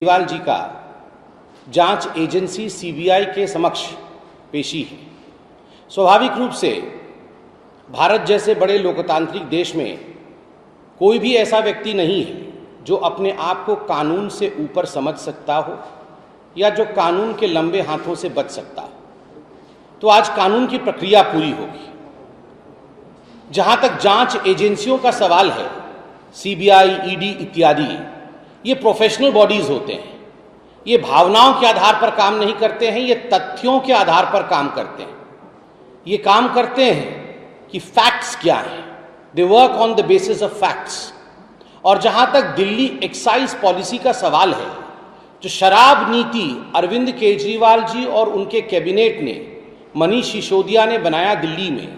केजरीवाल जी का जांच agency CBI के समक्ष पेशी है। स्वाभाविक रूप से भारत जैसे बड़े लोकतांत्रिक देश में कोई भी ऐसा व्यक्ति नहीं है जो अपने आप को कानून से ऊपर समझ सकता हो या जो कानून के लंबे हाथों से बच सकता हो। तो आज कानून की प्रक्रिया पूरी होगी। जहां तक जांच एजेंसियों का सवाल है, सीबीआई, ईडी इत्यादि, ये प्रोफेशनल बॉडीज होते हैं। ये भावनाओं के आधार पर काम नहीं करते हैं, ये तथ्यों के आधार पर काम करते हैं। ये काम करते हैं कि फैक्ट्स क्या हैं, they work on the basis of facts. और जहां तक दिल्ली एक्साइज पॉलिसी का सवाल है, जो शराब नीति अरविंद केजरीवाल जी और उनके कैबिनेट ने, मनीष सिसोदिया ने बनाया दिल्ली में,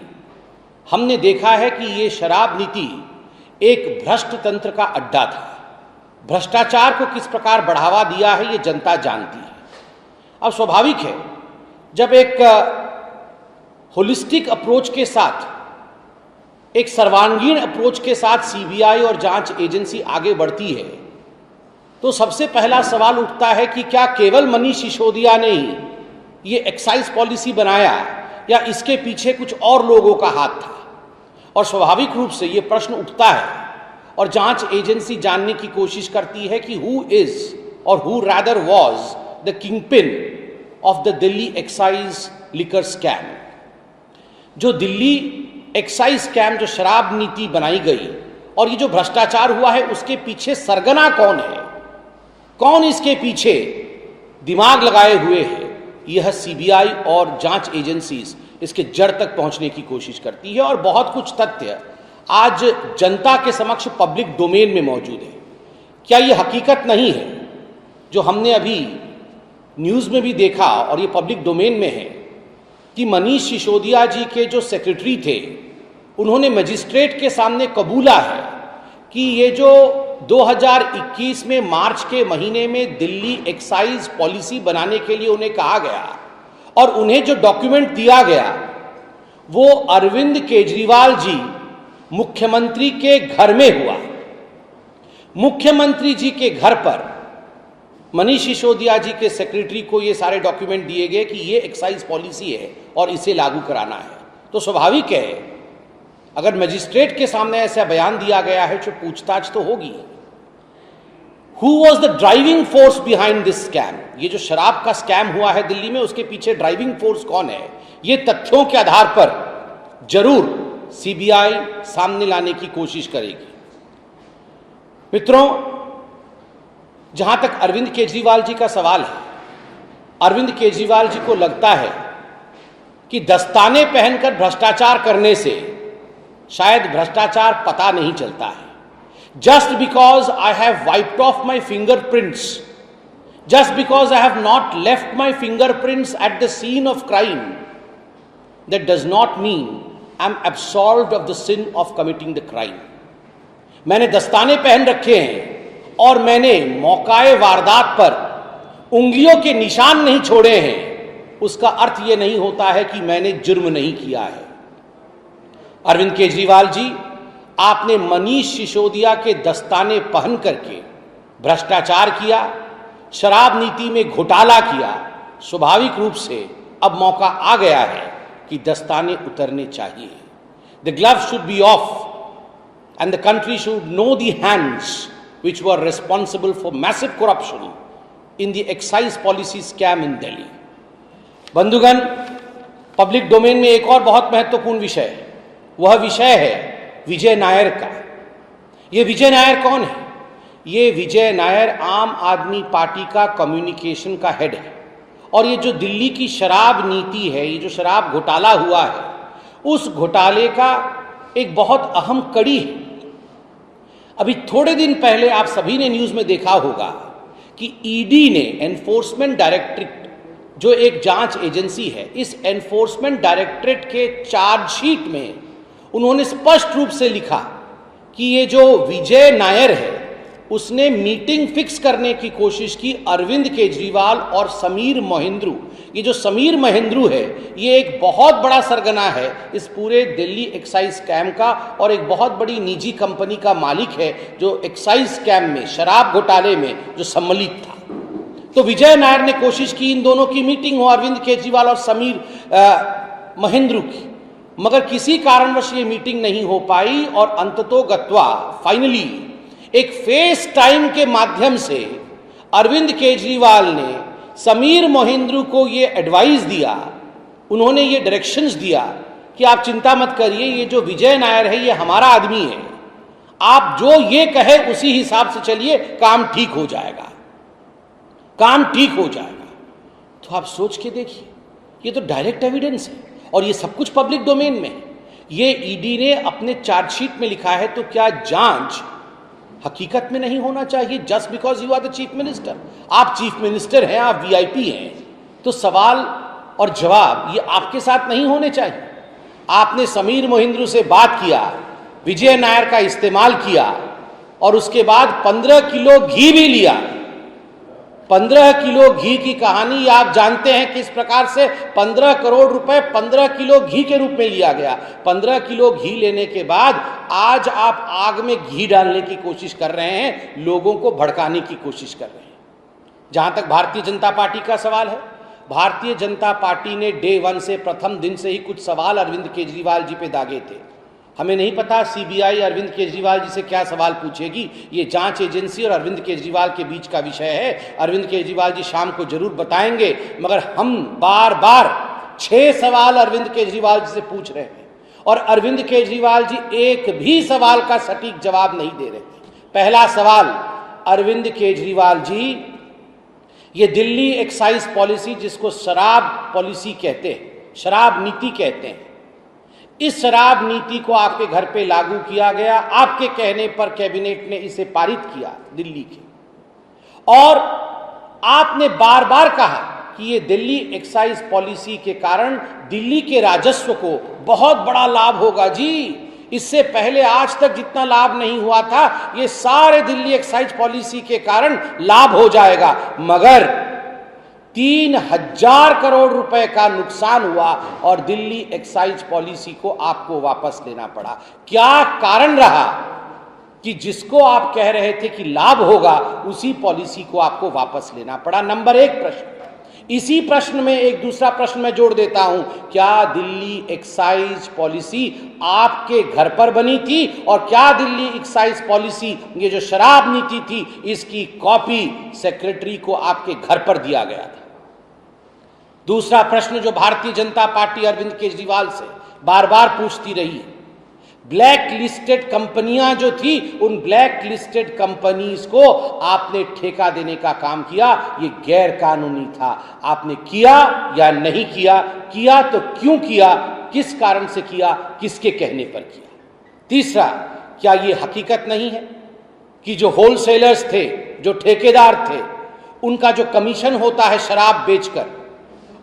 हमने देखा है कि ये शराब नीति एक भ्रष्ट तंत्र का अड्डा था। भ्रष्टाचार को किस प्रकार बढ़ावा दिया है ये जनता जानती है। अब स्वाभाविक है, जब एक होलिस्टिक अप्रोच के साथ, एक सर्वांगीण अप्रोच के साथ सीबीआई और जांच एजेंसी आगे बढ़ती है, तो सबसे पहला सवाल उठता है कि क्या केवल मनीष सिसोदिया ने ही ये एक्साइज पॉलिसी बनाया या इसके पीछे कुछ और लोगों का हाथ था। और स्वाभाविक रूप से ये प्रश्न उठता है और जांच एजेंसी जानने की कोशिश करती है कि हु इज और who rather was the kingpin of the Delhi excise liquor scam. जो दिल्ली एक्साइज स्कैम, जो शराब नीति बनाई गई और ये जो भ्रष्टाचार हुआ है, उसके पीछे सरगना कौन है, कौन इसके पीछे दिमाग लगाए हुए है, यह सीबीआई और जांच एजेंसीज इसके जड़ तक पहुंचने की कोशिश करती है। और बहुत कुछ तथ्य आज जनता के समक्ष पब्लिक डोमेन में मौजूद है। क्या ये हकीकत नहीं है जो हमने अभी न्यूज़ में भी देखा और ये पब्लिक डोमेन में है कि मनीष सिसोदिया जी के जो सेक्रेटरी थे, उन्होंने मजिस्ट्रेट के सामने कबूला है कि ये जो 2021 में मार्च के महीने में दिल्ली एक्साइज पॉलिसी बनाने के लिए उन्हें कहा गया और उन्हें जो डॉक्यूमेंट दिया गया, वो अरविंद केजरीवाल जी मुख्यमंत्री के घर में हुआ। मुख्यमंत्री जी के घर पर मनीष सिसोदिया जी के सेक्रेटरी को ये सारे डॉक्यूमेंट दिए गए कि ये एक्साइज पॉलिसी है और इसे लागू कराना है। तो स्वाभाविक है, अगर मजिस्ट्रेट के सामने ऐसा बयान दिया गया है तो पूछताछ तो होगी। Who was the driving force behind this scam? ये जो शराब का स्कैम हुआ है दिल्ली में, उसके पीछे ड्राइविंग फोर्स कौन है, ये तथ्यों के आधार पर जरूर सीबीआई सामने लाने की कोशिश करेगी। मित्रों, जहां तक अरविंद केजरीवाल जी का सवाल है, अरविंद केजरीवाल जी को लगता है कि दस्ताने पहनकर भ्रष्टाचार करने से शायद भ्रष्टाचार पता नहीं चलता है। Just because I have wiped off my fingerprints, just because I have not left my fingerprints at the scene of crime, that does not mean I am absolved of the sin of committing the crime. मैंने दस्ताने पहन रखे हैं और मैंने मौकाए वारदात पर उंगलियों के निशान नहीं छोड़े हैं, उसका अर्थ यह नहीं होता है कि मैंने जुर्म नहीं किया है। अरविंद केजरीवाल जी, आपने मनीष सिसोदिया के दस्ताने पहन करके भ्रष्टाचार किया, शराब नीति में घोटाला किया। स्वाभाविक रूप से अब मौका आ गया है कि दस्ताने उतरने चाहिए। The gloves should be of and the country should know the hands which were responsible for massive corruption in the excise policy scam in Delhi. बंधुगण, पब्लिक डोमेन में एक और बहुत महत्वपूर्ण विषय है। वह विषय है विजय नायर का। ये विजय नायर कौन है? ये विजय नायर आम आदमी पार्टी का कम्युनिकेशन का हेड है। और ये जो दिल्ली की शराब नीति है, ये जो शराब घोटाला हुआ है, उस घोटाले का एक बहुत अहम कड़ी है। अभी थोड़े दिन पहले आप सभी ने न्यूज़ में देखा होगा कि ईडी ने, एनफोर्समेंट डायरेक्टरेट जो एक जांच एजेंसी है, इस एनफोर्समेंट डायरेक्टरेट के चार्जशीट में उन्होंने स्पष्ट रूप से लिखा कि ये जो विजय नायर है, उसने मीटिंग फिक्स करने की कोशिश की अरविंद केजरीवाल और समीर महेंद्रू। ये जो समीर महेंद्रू है, ये एक बहुत बड़ा सरगना है इस पूरे दिल्ली एक्साइज स्कैम का और एक बहुत बड़ी निजी कंपनी का मालिक है जो एक्साइज स्कैम में, शराब घोटाले में जो सम्मिलित था। तो विजय नायर ने कोशिश की इन दोनों की मीटिंग हो, अरविंद केजरीवाल और समीर महेंद्रू की, मगर किसी कारणवश ये मीटिंग नहीं हो पाई और अंततोगत्वा फाइनली एक फेस टाइम के माध्यम से अरविंद केजरीवाल ने समीर महेंद्रू को ये एडवाइस दिया, उन्होंने ये डायरेक्शंस दिया कि आप चिंता मत करिए, ये जो विजय नायर है ये हमारा आदमी है, आप जो ये कहे उसी हिसाब से चलिए, काम ठीक हो जाएगा, काम ठीक हो जाएगा। तो आप सोच के देखिए, ये तो डायरेक्ट एविडेंस है और ये सब कुछ पब्लिक डोमेन में है। ये ईडी ने अपने चार्जशीट में लिखा है, तो क्या जांच हकीकत में नहीं होना चाहिए? Just because you are the chief minister, आप चीफ मिनिस्टर हैं, आप वीआईपी हैं, तो सवाल और जवाब ये आपके साथ नहीं होने चाहिए। आपने समीर महेंद्रू से बात किया, विजय नायर का इस्तेमाल किया और उसके बाद 15 किलो घी भी लिया। 15 किलो घी की कहानी आप जानते हैं किस प्रकार से 15 करोड़ रुपए 15 किलो घी के रूप में लिया गया। 15 किलो घी लेने के बाद आज आप आग में घी डालने की कोशिश कर रहे हैं, लोगों को भड़काने की कोशिश कर रहे हैं। जहां तक भारतीय जनता पार्टी का सवाल है, भारतीय जनता पार्टी ने डे 1 से, प्रथम दिन से ही कुछ सवाल अरविंद केजरीवाल जी पे दागे थे। हमें नहीं पता सीबीआई अरविंद केजरीवाल जी से क्या सवाल पूछेगी, ये जांच एजेंसी और अरविंद केजरीवाल के बीच का विषय है। अरविंद केजरीवाल जी शाम को जरूर बताएंगे, मगर हम बार बार 6 सवाल अरविंद केजरीवाल जी से पूछ रहे हैं और अरविंद केजरीवाल जी एक भी सवाल का सटीक जवाब नहीं दे रहे। पहला सवाल, अरविंद केजरीवाल जी, ये दिल्ली एक्साइज पॉलिसी जिसको शराब पॉलिसी कहते हैं, शराब नीति कहते हैं, इस शराब नीति को आपके घर पे लागू किया गया, आपके कहने पर कैबिनेट ने इसे पारित किया दिल्ली के, और आपने बार बार कहा कि ये दिल्ली एक्साइज पॉलिसी के कारण दिल्ली के राजस्व को बहुत बड़ा लाभ होगा जी। इससे पहले आज तक जितना लाभ नहीं हुआ था, ये सारे दिल्ली एक्साइज पॉलिसी के कारण लाभ हो जाएगा, मगर 3000 करोड़ रुपए का नुकसान हुआ और दिल्ली एक्साइज पॉलिसी को आपको वापस लेना पड़ा। क्या कारण रहा कि जिसको आप कह रहे थे कि लाभ होगा, उसी पॉलिसी को आपको वापस लेना पड़ा? नंबर 1 प्रश्न। इसी प्रश्न में एक दूसरा प्रश्न मैं जोड़ देता हूं, क्या दिल्ली एक्साइज पॉलिसी आपके घर पर बनी थी और क्या दिल्ली एक्साइज पॉलिसी, ये जो शराब नीति थी, इसकी कॉपी सेक्रेटरी को आपके घर पर दिया गया था? दूसरा प्रश्न जो भारतीय जनता पार्टी अरविंद केजरीवाल से बार बार पूछती रही, ब्लैक लिस्टेड कंपनियां जो थी, उन ब्लैक लिस्टेड कंपनीज को आपने ठेका देने का काम किया, ये गैर कानूनी था। आपने किया या नहीं किया? किया तो क्यों किया, किस कारण से किया, किसके कहने पर किया? तीसरा, क्या ये हकीकत नहीं है कि जो होलसेलर्स थे, जो ठेकेदार थे, उनका जो कमीशन होता है शराब बेचकर,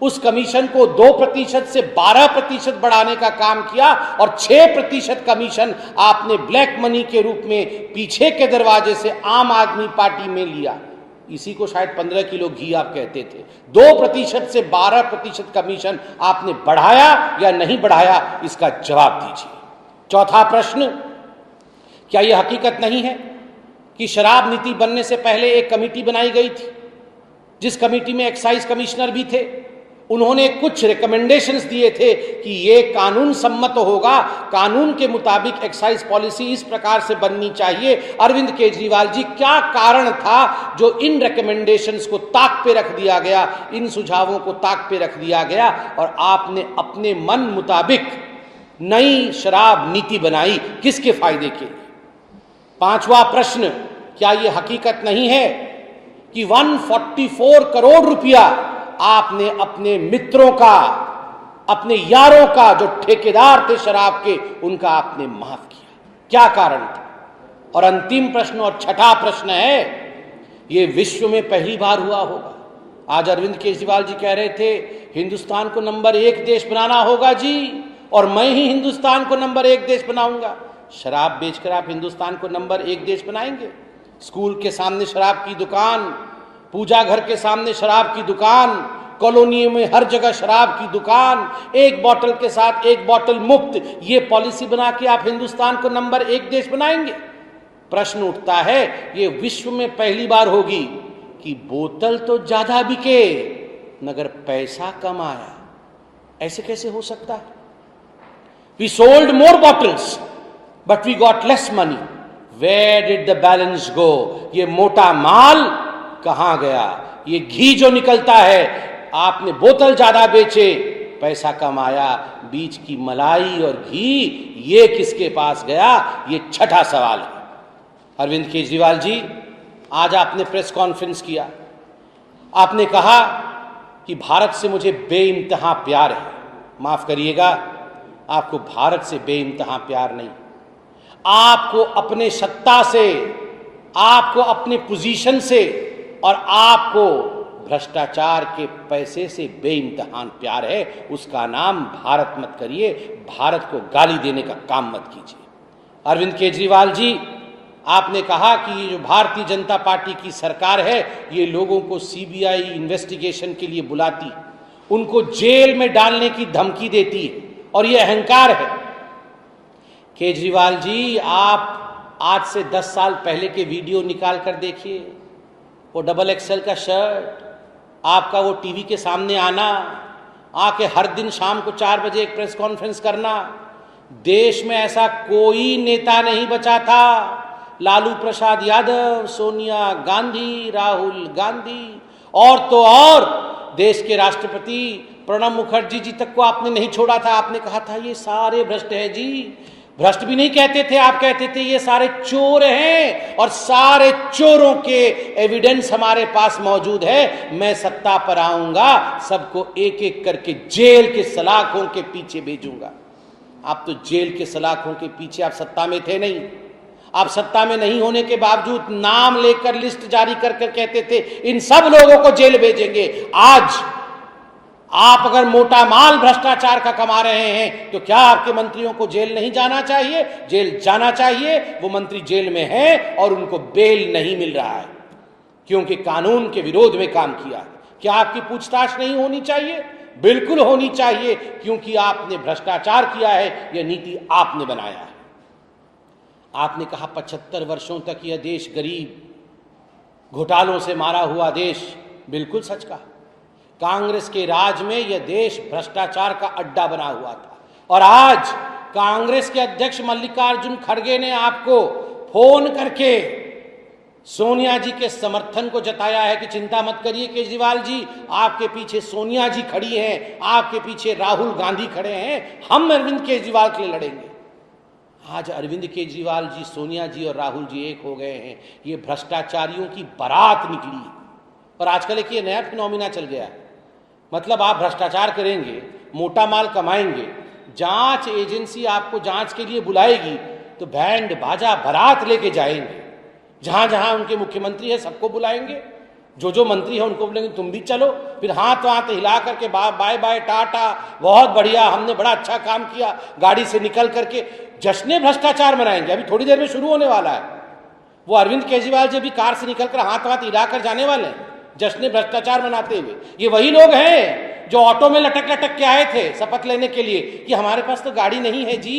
उस कमीशन को 2% से 12% बढ़ाने का काम किया और 6% कमीशन आपने ब्लैक मनी के रूप में पीछे के दरवाजे से आम आदमी पार्टी में लिया। इसी को शायद 15 किलो घी आप कहते थे। 2% से 12% कमीशन आपने बढ़ाया या नहीं बढ़ाया, इसका जवाब दीजिए। चौथा प्रश्न, क्या यह हकीकत नहीं है कि शराब नीति बनने से पहले एक कमेटी बनाई गई थी, जिस कमेटी में एक्साइज कमिश्नर भी थे? उन्होंने कुछ रिकमेंडेशंस दिए थे कि ये कानून सम्मत होगा, कानून के मुताबिक एक्साइज पॉलिसी इस प्रकार से बननी चाहिए। अरविंद केजरीवाल जी, क्या कारण था जो इन रिकमेंडेशंस को ताक पे रख दिया गया, इन सुझावों को ताक पे रख दिया गया और आपने अपने मन मुताबिक नई शराब नीति बनाई? किसके फायदे के लिए? पांचवा प्रश्न, क्या यह हकीकत नहीं है कि 144 करोड़ रुपया आपने अपने मित्रों का, अपने यारों का, जो ठेकेदार थे शराब के, उनका आपने माफ किया? क्या कारण था? और अंतिम प्रश्न और छठा प्रश्न है, ये विश्व में पहली बार हुआ होगा। आज अरविंद केजरीवाल जी कह रहे थे हिंदुस्तान को नंबर 1 देश बनाना होगा जी, और मैं ही हिंदुस्तान को नंबर 1 देश बनाऊंगा। शराब बेचकर आप हिंदुस्तान को नंबर 1 देश बनाएंगे? स्कूल के सामने शराब की दुकान, पूजा घर के सामने शराब की दुकान, कॉलोनियों में हर जगह शराब की दुकान, एक बोतल के साथ एक बोतल मुफ्त, ये पॉलिसी बना के आप हिंदुस्तान को नंबर 1 देश बनाएंगे? प्रश्न उठता है, ये विश्व में पहली बार होगी कि बोतल तो ज्यादा बिके मगर पैसा कम आया। ऐसे कैसे हो सकता है? We sold more bottles but we got less money. Where did the balance go? ये मोटा माल कहां गया? ये घी जो निकलता है, आपने बोतल ज्यादा बेचे, पैसा कम आया, बीच की मलाई और घी ये किसके पास गया? ये छठा सवाल है। अरविंद केजरीवाल जी, आज आपने प्रेस कॉन्फ्रेंस किया, आपने कहा कि भारत से मुझे बेइंतहा प्यार है। माफ करिएगा, आपको भारत से बेइंतहा प्यार नहीं, आपको अपने सत्ता से, आपको अपने पोजीशन से और आपको भ्रष्टाचार के पैसे से बेइंतहा प्यार है। उसका नाम भारत मत करिए, भारत को गाली देने का काम मत कीजिए। अरविंद केजरीवाल जी, आपने कहा कि ये जो भारतीय जनता पार्टी की सरकार है, ये लोगों को सीबीआई इन्वेस्टिगेशन के लिए बुलाती, उनको जेल में डालने की धमकी देती है और ये अहंकार है। केजरीवाल जी, आप आज से 10 साल पहले के वीडियो निकाल कर देखिए। वो डबल एक्सेल का शर्ट, आपका वो टीवी के सामने आना, आके हर दिन शाम को 4 बजे एक प्रेस कॉन्फ्रेंस करना। देश में ऐसा कोई नेता नहीं बचा था, लालू प्रसाद यादव, सोनिया गांधी, राहुल गांधी और तो और देश के राष्ट्रपति प्रणब मुखर्जी जी तक को आपने नहीं छोड़ा था। आपने कहा था ये सारे भ्रष्ट हैं जी। भ्रष्ट भी नहीं कहते थे, आप कहते थे ये सारे चोर हैं और सारे चोरों के एविडेंस हमारे पास मौजूद है। मैं सत्ता पर आऊंगा, सबको एक एक करके जेल के सलाखों के पीछे भेजूंगा। आप तो जेल के सलाखों के पीछे, आप सत्ता में थे नहीं। आप सत्ता में नहीं होने के बावजूद नाम लेकर लिस्ट जारी कर कहते थे इन सब लोगों को जेल भेजेंगे। आज आप अगर मोटा माल भ्रष्टाचार का कमा रहे हैं तो क्या आपके मंत्रियों को जेल नहीं जाना चाहिए? जेल जाना चाहिए। वो मंत्री जेल में हैं और उनको बेल नहीं मिल रहा है क्योंकि कानून के विरोध में काम किया है। क्या आपकी पूछताछ नहीं होनी चाहिए? बिल्कुल होनी चाहिए, क्योंकि आपने भ्रष्टाचार किया है, यह नीति आपने बनाया है। आपने कहा 75 वर्षों तक यह देश गरीब घोटालों से मारा हुआ देश। बिल्कुल सच कहा। कांग्रेस के राज में यह देश भ्रष्टाचार का अड्डा बना हुआ था और आज कांग्रेस के अध्यक्ष मल्लिकार्जुन खड़गे ने आपको फोन करके सोनिया जी के समर्थन को जताया है कि चिंता मत करिए केजरीवाल जी, आपके पीछे सोनिया जी खड़ी हैं, आपके पीछे राहुल गांधी खड़े हैं, हम अरविंद केजरीवाल के लिए लड़ेंगे। आज अरविंद केजरीवाल जी, सोनिया जी और राहुल जी एक हो गए हैं। ये भ्रष्टाचारियों की बारात निकली है और आजकल एक ये नया फिनोमिना चल गया है। मतलब आप भ्रष्टाचार करेंगे, मोटा माल कमाएंगे, जांच एजेंसी आपको जांच के लिए बुलाएगी तो बैंड बाजा बारात लेके जाएंगे। जहां जहां उनके मुख्यमंत्री है सबको बुलाएंगे, जो जो मंत्री है उनको बोलेंगे तुम भी चलो, फिर हाथ वाथ हिला करके बाय बाय टाटा, बहुत बढ़िया, हमने बड़ा अच्छा काम किया, गाड़ी से निकल करके जश्न भ्रष्टाचार मनाएंगे। अभी थोड़ी देर में शुरू होने वाला है। वो अरविंद केजरीवाल जी भी कार से निकलकर हाथ वाथ हिलाकर जाने वाले हैं जश्न भ्रष्टाचार मनाते हुए। ये वही लोग हैं जो ऑटो में लटक लटक के आए थे शपथ लेने के लिए कि हमारे पास तो गाड़ी नहीं है जी।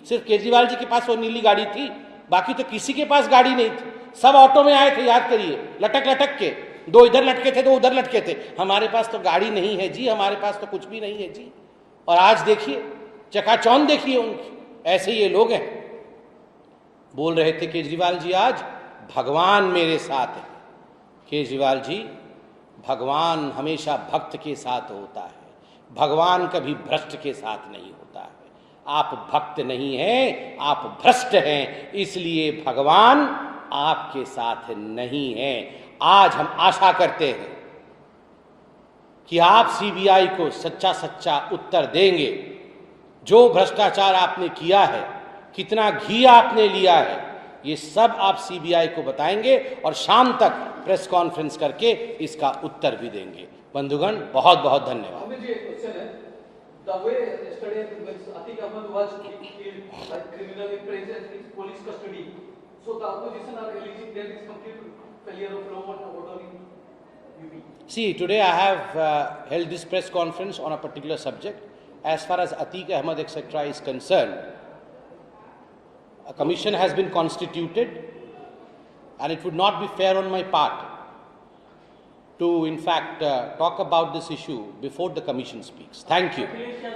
सिर्फ केजरीवाल जी के पास वो नीली गाड़ी थी, बाकी तो किसी के पास गाड़ी नहीं थी। सब ऑटो में आए थे, याद करिए, लटक लटक के, दो इधर लटके थे, दो उधर लटके थे। हमारे पास तो गाड़ी नहीं है जी, हमारे पास तो कुछ भी नहीं है जी। और आज देखिए चकाचौंध देखिए उनकी। ऐसे ये लोग हैं। बोल रहे थे केजरीवाल जी आज, भगवान मेरे साथ है। केजरीवाल जी, भगवान हमेशा भक्त के साथ होता है, भगवान कभी भ्रष्ट के साथ नहीं होता है। आप भक्त नहीं हैं, आप भ्रष्ट हैं, इसलिए भगवान आपके साथ नहीं है। आज हम आशा करते हैं कि आप सीबीआई को सच्चा सच्चा उत्तर देंगे। जो भ्रष्टाचार आपने किया है, कितना घी आपने लिया है, ये सब आप सीबीआई को बताएंगे और शाम तक प्रेस कॉन्फ्रेंस करके इसका उत्तर भी देंगे। बंधुगण, बहुत बहुत धन्यवाद। See, today I have held this press conference on a particular subject. As far as Atiq Ahmed etc. is concerned, a commission has been constituted and it would not be fair on my part to in fact talk about this issue before the commission speaks. Thank you.